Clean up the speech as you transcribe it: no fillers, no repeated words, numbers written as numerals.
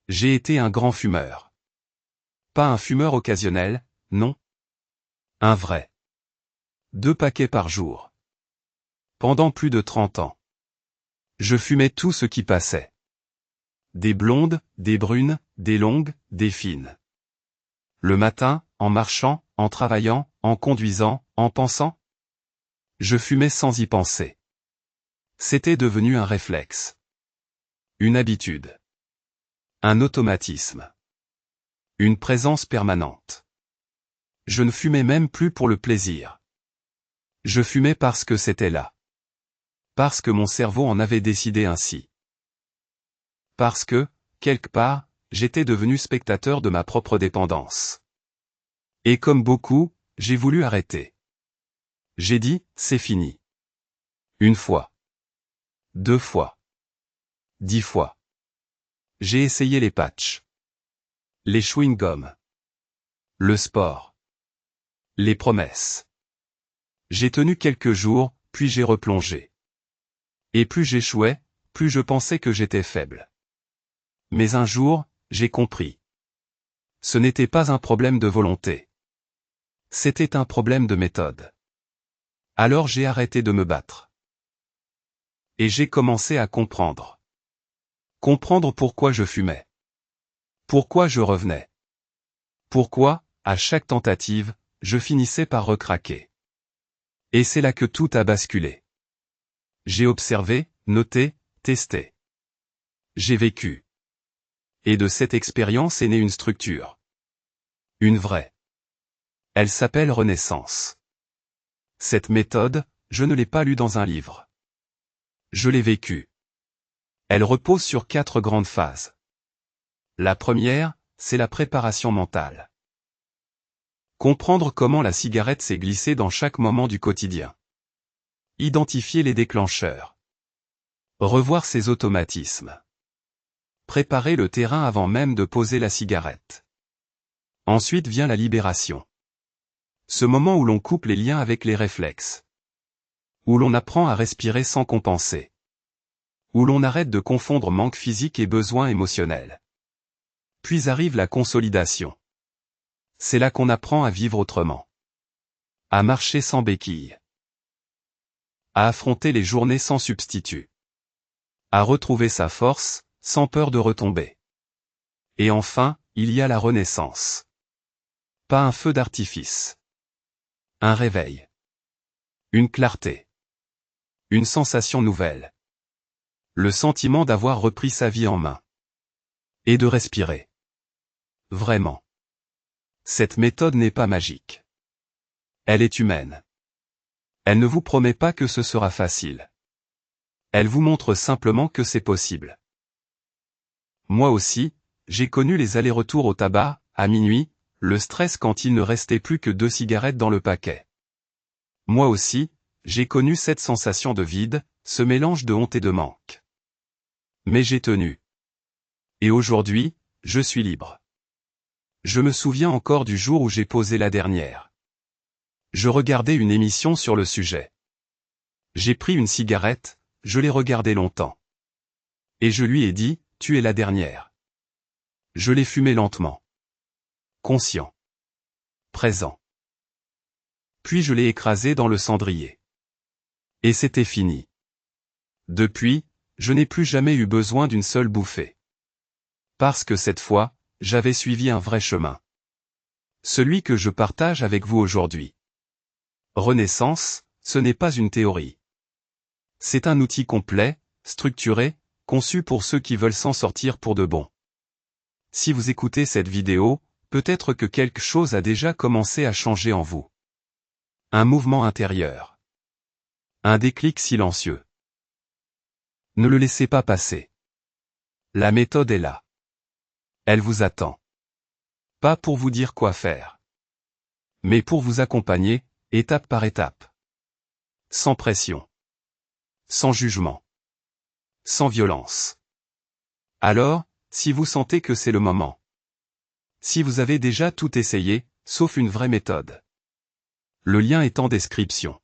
J'ai été un grand fumeur. Pas un fumeur occasionnel, non. Un vrai. 2 paquets par jour. Pendant plus de 30 ans. Je fumais tout ce qui passait. Des blondes, des brunes, des longues, des fines. Le matin, en marchant, en travaillant, en conduisant, en pensant. Je fumais sans y penser. C'était devenu un réflexe. Une habitude. Un automatisme. Une présence permanente. Je ne fumais même plus pour le plaisir. Je fumais parce que c'était là. Parce que mon cerveau en avait décidé ainsi. Parce que, quelque part, j'étais devenu spectateur de ma propre dépendance. Et comme beaucoup, j'ai voulu arrêter. J'ai dit, c'est fini. 1 fois. 2 fois. 10 fois. J'ai essayé les patchs. Les chewing-gums. Le sport. Les promesses. J'ai tenu quelques jours, puis j'ai replongé. Et plus j'échouais, plus je pensais que j'étais faible. Mais un jour, j'ai compris. Ce n'était pas un problème de volonté. C'était un problème de méthode. Alors j'ai arrêté de me battre. Et j'ai commencé à comprendre. Comprendre pourquoi je fumais. Pourquoi je revenais. Pourquoi, à chaque tentative, je finissais par recraquer. Et c'est là que tout a basculé. J'ai observé, noté, testé. J'ai vécu. Et de cette expérience est née une structure. Une vraie. Elle s'appelle Renaissance. Cette méthode, je ne l'ai pas lue dans un livre. Je l'ai vécue. Elle repose sur 4 grandes phases. La première, c'est la préparation mentale. Comprendre comment la cigarette s'est glissée dans chaque moment du quotidien. Identifier les déclencheurs. Revoir ses automatismes. Préparer le terrain avant même de poser la cigarette. Ensuite vient la libération. Ce moment où l'on coupe les liens avec les réflexes. Où l'on apprend à respirer sans compenser. Où l'on arrête de confondre manque physique et besoin émotionnel. Puis arrive la consolidation. C'est là qu'on apprend à vivre autrement. À marcher sans béquille. À affronter les journées sans substitut. À retrouver sa force, sans peur de retomber. Et enfin, il y a la renaissance. Pas un feu d'artifice. Un réveil. Une clarté. Une sensation nouvelle. Le sentiment d'avoir repris sa vie en main. Et de respirer. Vraiment. Cette méthode n'est pas magique. Elle est humaine. Elle ne vous promet pas que ce sera facile. Elle vous montre simplement que c'est possible. Moi aussi, j'ai connu les allers-retours au tabac, à minuit, le stress quand il ne restait plus que 2 cigarettes dans le paquet. Moi aussi, j'ai connu cette sensation de vide, ce mélange de honte et de manque. Mais j'ai tenu. Et aujourd'hui, je suis libre. Je me souviens encore du jour où j'ai posé la dernière. Je regardais une émission sur le sujet. J'ai pris une cigarette, je l'ai regardée longtemps. Et je lui ai dit, tu es la dernière. Je l'ai fumée lentement. Conscient. Présent. Puis je l'ai écrasée dans le cendrier. Et c'était fini. Depuis, je n'ai plus jamais eu besoin d'une seule bouffée. Parce que cette fois, j'avais suivi un vrai chemin. Celui que je partage avec vous aujourd'hui. Renaissance, ce n'est pas une théorie. C'est un outil complet, structuré, conçu pour ceux qui veulent s'en sortir pour de bon. Si vous écoutez cette vidéo, peut-être que quelque chose a déjà commencé à changer en vous. Un mouvement intérieur. Un déclic silencieux. Ne le laissez pas passer. La méthode est là. Elle vous attend. Pas pour vous dire quoi faire. Mais pour vous accompagner, étape par étape. Sans pression. Sans jugement. Sans violence. Alors, si vous sentez que c'est le moment. Si vous avez déjà tout essayé, sauf une vraie méthode. Le lien est en description.